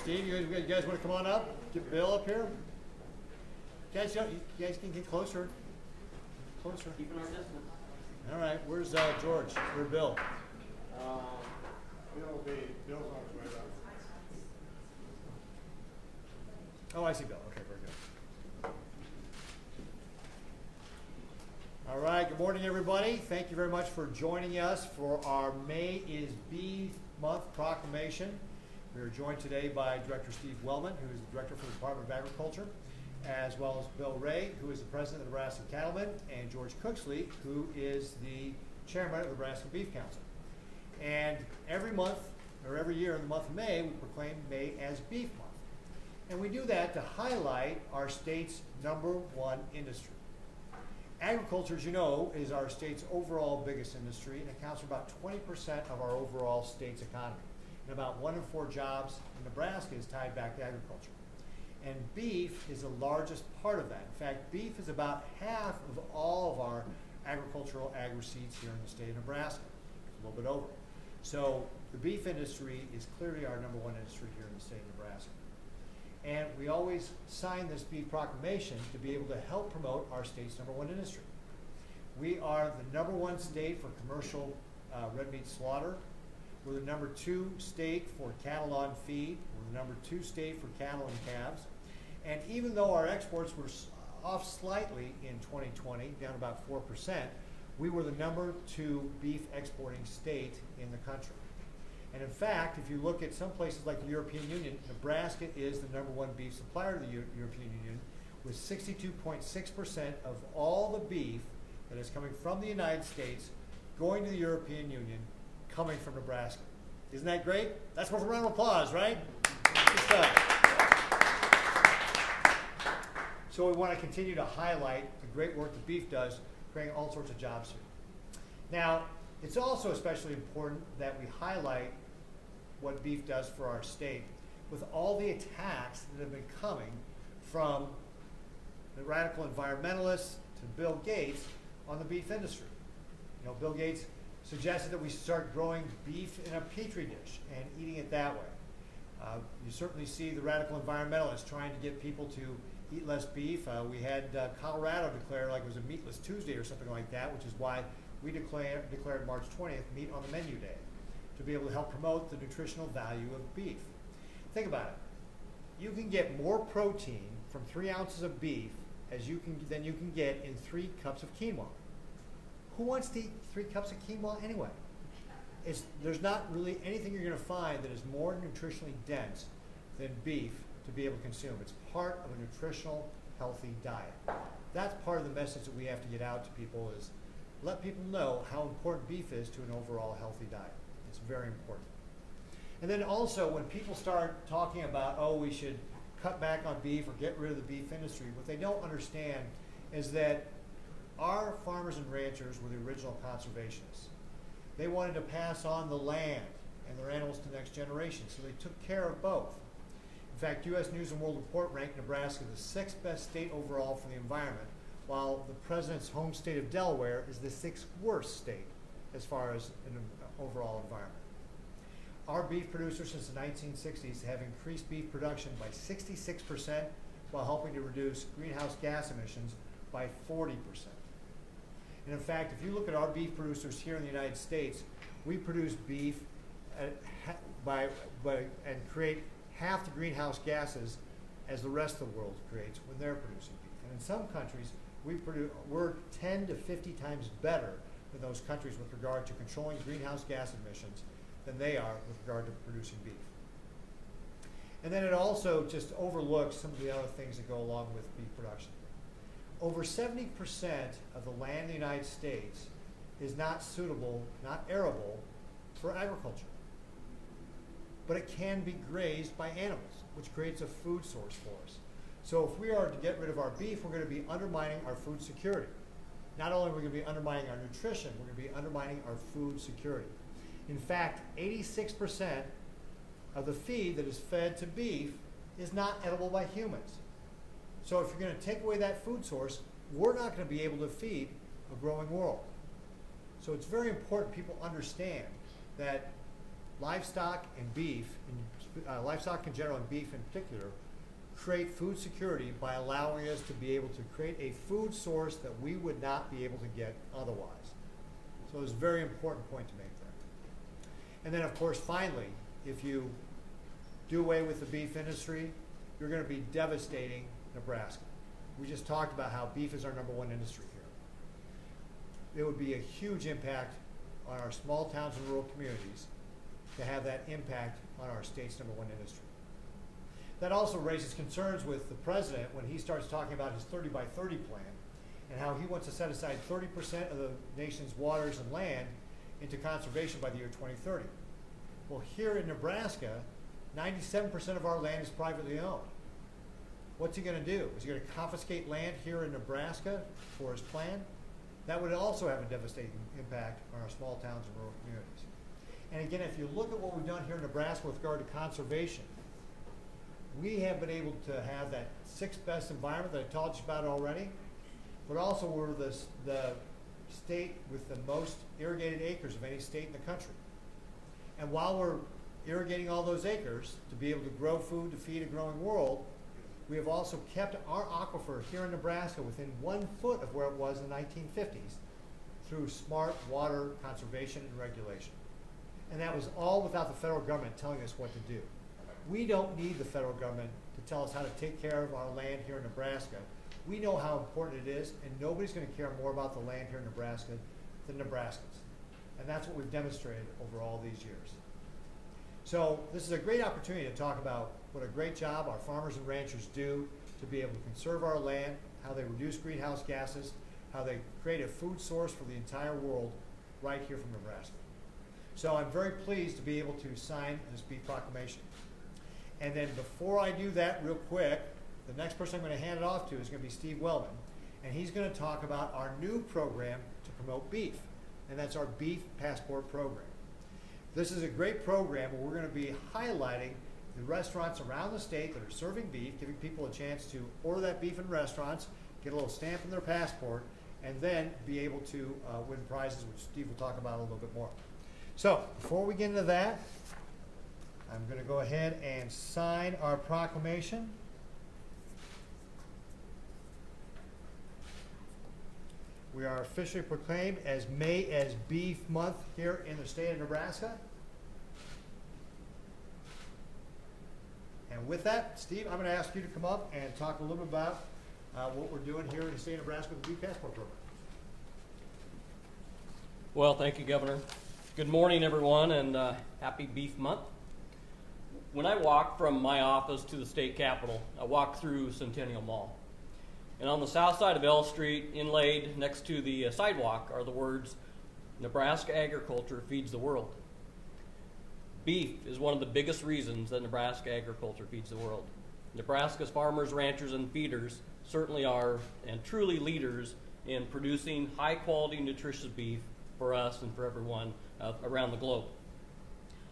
Steve, you guys want to come on up? Get Bill up here. You guys can get closer. Closer. Keeping our distance. All right. Where's George? Where's Bill? Bill's on his way down. Oh, I see Bill. Okay, very good. All right. Good morning, everybody. Thank you very much for joining us for our May is Beef Month proclamation. We are joined today by Director Steve Wellman, who is the Director for the Department of Agriculture, as well as Bill Ray, who is the President of the Nebraska Cattlemen, and George Cookley, who is the Chairman of the Nebraska Beef Council. And every month, or every year in the month of May, we proclaim May as Beef Month. And we do that to highlight our state's #1 industry. Agriculture, as you know, is our state's overall biggest industry and accounts for about 20% of our overall state's economy. And about 1 in 4 jobs in Nebraska is tied back to agriculture. And beef is the largest part of that. In fact, beef is about half of all of our agricultural ag-receipts here in the state of Nebraska, a little bit over. So the beef industry is clearly our #1 industry here in the state of Nebraska. And we always sign this beef proclamation to be able to help promote our state's #1 industry. We are the #1 state for commercial red meat slaughter. We're the #2 state for cattle on feed. We're the #2 state for cattle and calves. And even though our exports were off slightly in 2020, down about 4%, we were the #2 beef exporting state in the country. And in fact, if you look at some places like the European Union, Nebraska is the #1 beef supplier to the European Union, with 62.6% of all the beef that is coming from the United States going to the European Union coming from Nebraska. Isn't that great? That's worth a round of applause, right? Good stuff. So we want to continue to highlight the great work that beef does, creating all sorts of jobs here. Now, it's also especially important that we highlight what beef does for our state with all the attacks that have been coming from the radical environmentalists to Bill Gates on the beef industry. You know, Bill Gates suggested that we start growing beef in a petri dish and eating it that way. You certainly see the radical environmentalists trying to get people to eat less beef. We had Colorado declare like it was a meatless Tuesday or something like that, which is why we declared March 20th meat on the menu day, to be able to help promote the nutritional value of beef. Think about it. You can get more protein from 3 ounces of beef than you can get in 3 cups of quinoa. Who wants to eat 3 cups of quinoa anyway? There's not really anything you're going to find that is more nutritionally dense than beef to be able to consume. It's part of a nutritional, healthy diet. That's part of the message that we have to get out to people, is let people know how important beef is to an overall healthy diet. It's very important. And then also, when people start talking about, oh, we should cut back on beef or get rid of the beef industry, what they don't understand is that our farmers and ranchers were the original conservationists. They wanted to pass on the land and their animals to the next generation, so they took care of both. In fact, U.S. News & World Report ranked Nebraska the 6th best state overall for the environment, while the president's home state of Delaware is the 6th worst state as far as an overall environment. Our beef producers since the 1960s have increased beef production by 66% while helping to reduce greenhouse gas emissions by 40%. And in fact, if you look at our beef producers here in the United States, we produce beef and create half the greenhouse gases as the rest of the world creates when they're producing beef. And in some countries, we're 10 to 50 times better than those countries with regard to controlling greenhouse gas emissions than they are with regard to producing beef. And then it also just overlooks some of the other things that go along with beef production. Over 70% of the land in the United States is not suitable, not arable for agriculture. But it can be grazed by animals, which creates a food source for us. So if we are to get rid of our beef, we're going to be undermining our food security. Not only are we going to be undermining our nutrition, we're going to be undermining our food security. In fact, 86% of the feed that is fed to beef is not edible by humans. So if you're going to take away that food source, we're not going to be able to feed a growing world. So it's very important people understand that livestock and beef, livestock in general and beef in particular, create food security by allowing us to be able to create a food source that we would not be able to get otherwise. So it's a very important point to make there. And then, of course, finally, if you do away with the beef industry, you're going to be devastating Nebraska. We just talked about how beef is our #1 industry here. It would be a huge impact on our small towns and rural communities to have that impact on our state's #1 industry. That also raises concerns with the president when he starts talking about his 30 by 30 plan and how he wants to set aside 30% of the nation's waters and land into conservation by the year 2030. Well, here in Nebraska, 97% of our land is privately owned. What's he going to do? Is he going to confiscate land here in Nebraska for his plan? That would also have a devastating impact on our small towns and rural communities. And again, if you look at what we've done here in Nebraska with regard to conservation, we have been able to have that 6th best environment that I told you about already, but also we're the state with the most irrigated acres of any state in the country. And while we're irrigating all those acres to be able to grow food to feed a growing world, we have also kept our aquifer here in Nebraska within 1 foot of where it was in the 1950s through smart water conservation and regulation. And that was all without the federal government telling us what to do. We don't need the federal government to tell us how to take care of our land here in Nebraska. We know how important it is, and nobody's going to care more about the land here in Nebraska than Nebraskans. And that's what we've demonstrated over all these years. So this is a great opportunity to talk about what a great job our farmers and ranchers do to be able to conserve our land, how they reduce greenhouse gases, how they create a food source for the entire world right here from Nebraska. So I'm very pleased to be able to sign this beef proclamation. And then before I do that real quick, the next person I'm going to hand it off to is going to be Steve Wellman. And he's going to talk about our new program to promote beef. And that's our Beef Passport program. This is a great program where we're going to be highlighting the restaurants around the state that are serving beef, giving people a chance to order that beef in restaurants, get a little stamp in their passport, and then be able to win prizes, which Steve will talk about a little bit more. So before we get into that, I'm going to go ahead and sign our proclamation. We are officially proclaimed as May as Beef Month here in the state of Nebraska. And with that, Steve, I'm going to ask you to come up and talk a little bit about what we're doing here in the state of Nebraska with the Beef Passport program. Well, thank you, Governor. Good morning, everyone, and happy Beef Month. When I walk from my office to the state capitol, I walk through Centennial Mall. And on the south side of L Street, inlaid next to the sidewalk, are the words, "Nebraska agriculture feeds the world." Beef is one of the biggest reasons that Nebraska agriculture feeds the world. Nebraska's farmers, ranchers, and feeders certainly are and truly leaders in producing high-quality, nutritious beef for us and for everyone around the globe.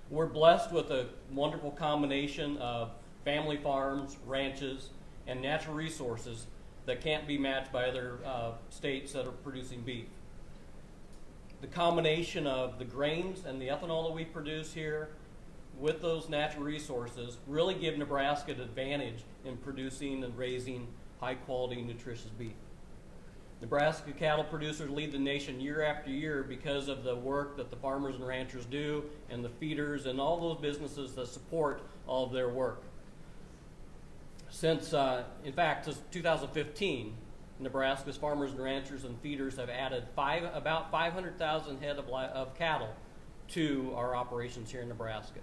We're blessed with a wonderful combination of family farms, ranches, and natural resources that can't be matched by other states that are producing beef. The combination of the grains and the ethanol that we produce here with those natural resources really give Nebraska an advantage in producing and raising high-quality, nutritious beef. Nebraska cattle producers lead the nation year after year because of the work that the farmers and ranchers do and the feeders and all those businesses that support all of their work. Since 2015, Nebraska's farmers and ranchers and feeders have added about 500,000 head of cattle to our operations here in Nebraska.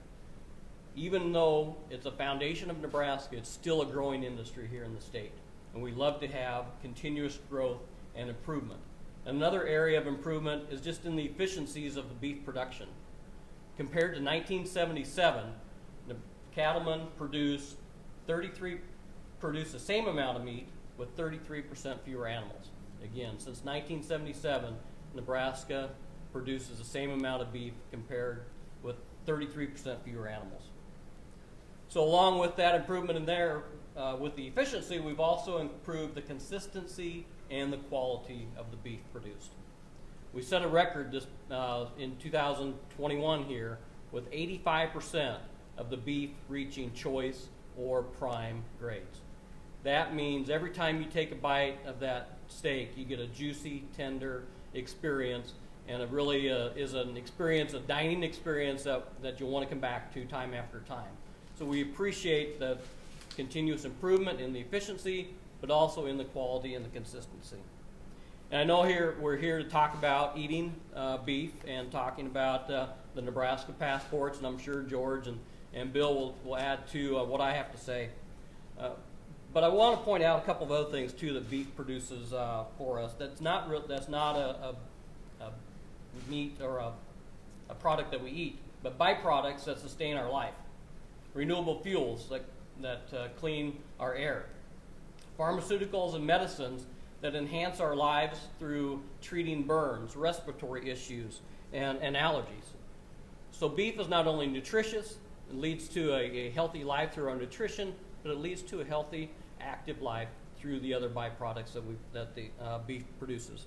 Even though it's a foundation of Nebraska, it's still a growing industry here in the state. And we love to have continuous growth and improvement. Another area of improvement is just in the efficiencies of the beef production. Compared to 1977, the cattlemen produce the same amount of meat with 33% fewer animals. Again, since 1977, Nebraska produces the same amount of beef compared with 33% fewer animals. So along with that improvement in there, with the efficiency, we've also improved the consistency and the quality of the beef produced. We set a record in 2021 here with 85% of the beef reaching choice or prime grades. That means every time you take a bite of that steak, you get a juicy, tender experience, and it really is an experience, a dining experience that you'll want to come back to time after time. So we appreciate the continuous improvement in the efficiency, but also in the quality and the consistency. And I know we're here to talk about eating beef and talking about the Nebraska passports, and I'm sure George and Bill will add to what I have to say. But I want to point out a couple of other things too that beef produces for us. That's not a meat or a product that we eat, but byproducts that sustain our life. Renewable fuels that clean our air. Pharmaceuticals and medicines that enhance our lives through treating burns, respiratory issues, and allergies. So beef is not only nutritious, it leads to a healthy life through our nutrition, but it leads to a healthy, active life through the other byproducts that the beef produces.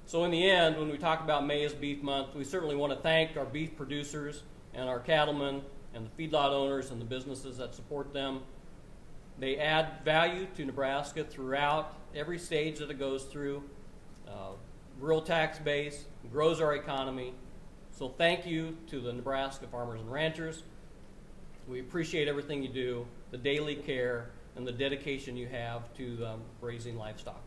So in the end, when we talk about May as Beef Month, we certainly want to thank our beef producers and our cattlemen and the feedlot owners and the businesses that support them. They add value to Nebraska throughout every stage that it goes through, rural tax base, grows our economy. So thank you to the Nebraska farmers and ranchers. We appreciate everything you do, the daily care, and the dedication you have to raising livestock.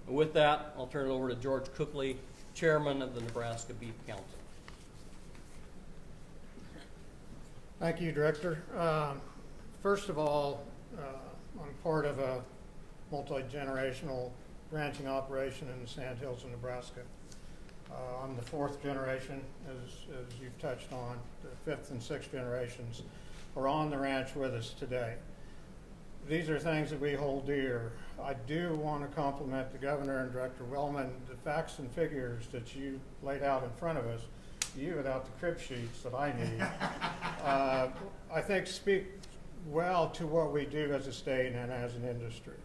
And with that, I'll turn it over to George Cookley, Chairman of the Nebraska Beef Council. Thank you, Director. First of all, I'm part of a multi-generational ranching operation in the Sandhills of Nebraska. I'm the fourth generation, as you've touched on. The fifth and sixth generations are on the ranch with us today. These are things that we hold dear. I do want to compliment the Governor and Director Wellman. The facts and figures that you laid out in front of us, you without the crib sheets that I need, I think speak well to what we do as a state and as an industry.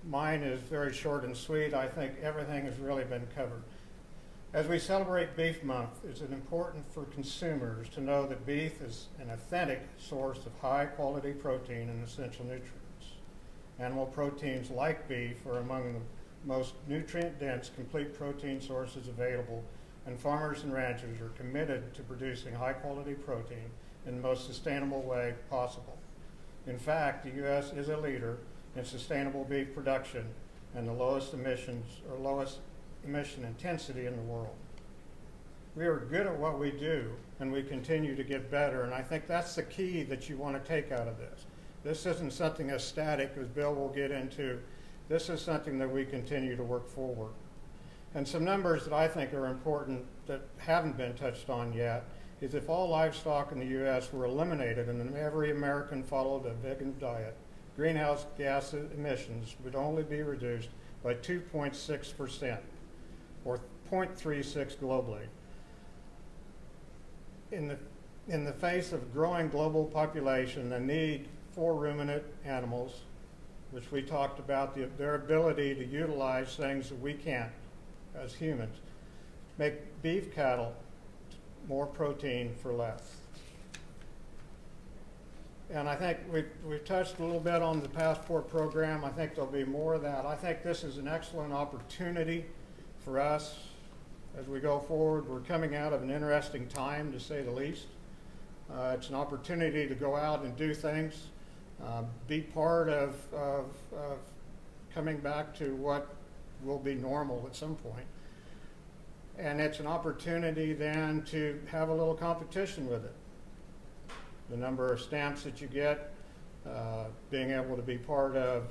Mine is very short and sweet. I think everything has really been covered. As we celebrate Beef Month, it's important for consumers to know that beef is an authentic source of high-quality protein and essential nutrients. Animal proteins like beef are among the most nutrient-dense, complete protein sources available, and farmers and ranchers are committed to producing high-quality protein in the most sustainable way possible. In fact, the U.S. is a leader in sustainable beef production and the lowest emission intensity in the world. We are good at what we do, and we continue to get better, and I think that's the key that you want to take out of this. This isn't something as static as Bill will get into. This is something that we continue to work forward. And some numbers that I think are important that haven't been touched on yet is if all livestock in the U.S. were eliminated and every American followed a vegan diet, greenhouse gas emissions would only be reduced by 2.6%, or 0.36 globally. In the face of growing global population, the need for ruminant animals, which we talked about, their ability to utilize things that we can't as humans, make beef cattle more protein for less. And I think we touched a little bit on the passport program. I think there'll be more of that. I think this is an excellent opportunity for us as we go forward. We're coming out of an interesting time, to say the least. It's an opportunity to go out and do things, be part of coming back to what will be normal at some point. And it's an opportunity then to have a little competition with it. The number of stamps that you get, being able to be part of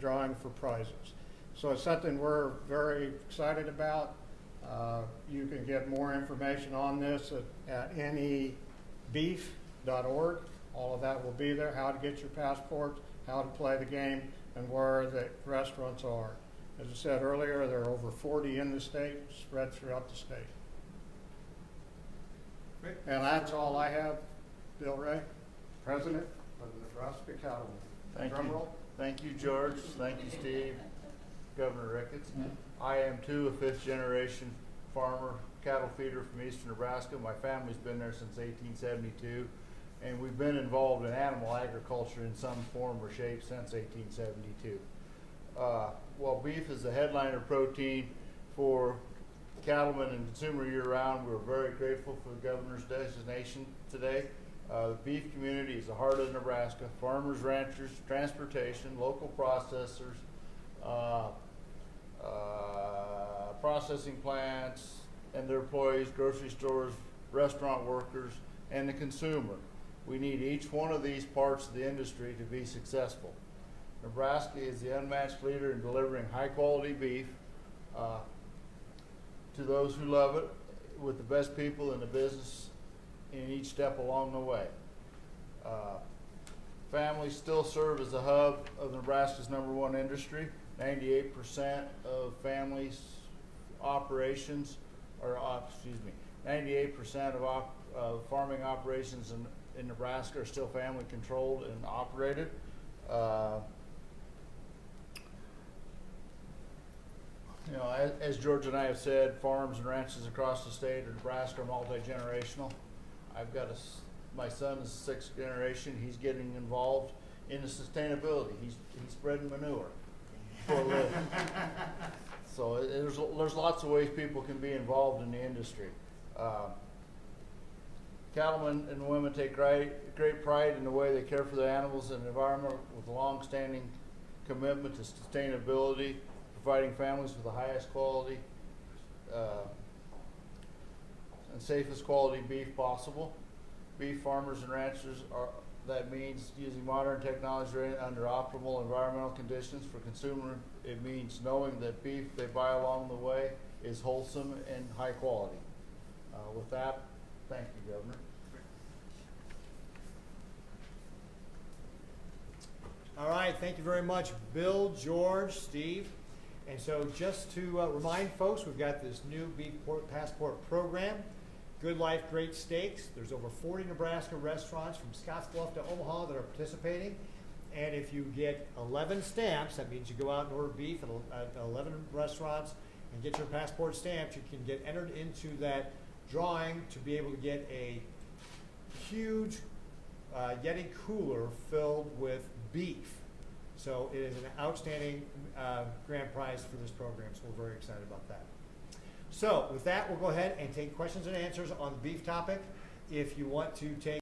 drawing for prizes. So it's something we're very excited about. You can get more information on this at nebeef.org. All of that will be there, how to get your passport, how to play the game, and where the restaurants are. As I said earlier, there are over 40 in the state, spread throughout the state. Great. And that's all I have. Bill Ray, President of the Nebraska Cattlemen. Thank Drum you. roll. Thank you, George. Thank you, Steve. Governor Ricketts. I am too a fifth generation farmer, cattle feeder from eastern Nebraska. My family's been there since 1872, and we've been involved in animal agriculture in some form or shape since 1872. While beef is the headliner protein for cattlemen and consumer year-round, we're very grateful for the governor's designation today. The beef community is the heart of Nebraska. Farmers, ranchers, transportation, local processors, processing plants and their employees, grocery stores, restaurant workers, and the consumer. We need each one of these parts of the industry to be successful. Nebraska is the unmatched leader in delivering high-quality beef to those who love it, with the best people in the business in each step along the way. Families still serve as the hub of Nebraska's #1 industry. 98% of families' operations, 98% of farming operations in Nebraska are still family controlled and operated. You know, as George and I have said, farms and ranches across the state of Nebraska are multi-generational. I've got my son is 6th generation. He's getting involved in the sustainability. He's spreading manure for a living. So there's lots of ways people can be involved in the industry. Cattlemen and women take great pride in the way they care for the animals and the environment, with a long-standing commitment to sustainability, providing families with the highest quality and safest quality beef possible. Beef farmers and ranchers that means using modern technology under optimal environmental conditions. For consumer, it means knowing that beef they buy along the way is wholesome and high quality. With that, thank you, Governor. All right, thank you very much, Bill, George, Steve. And so just to remind folks, we've got this new beef passport program, Good Life, Great Steaks. There's over 40 Nebraska restaurants from Scottsbluff to Omaha that are participating. And if you get 11 stamps, that means you go out and order beef at 11 restaurants and get your passport stamped, you can get entered into that drawing to be able to get a huge Yeti cooler filled with beef. So it is an outstanding grand prize for this program, so we're very excited about that. So with that, we'll go ahead and take questions and answers on the beef topic. If you want to take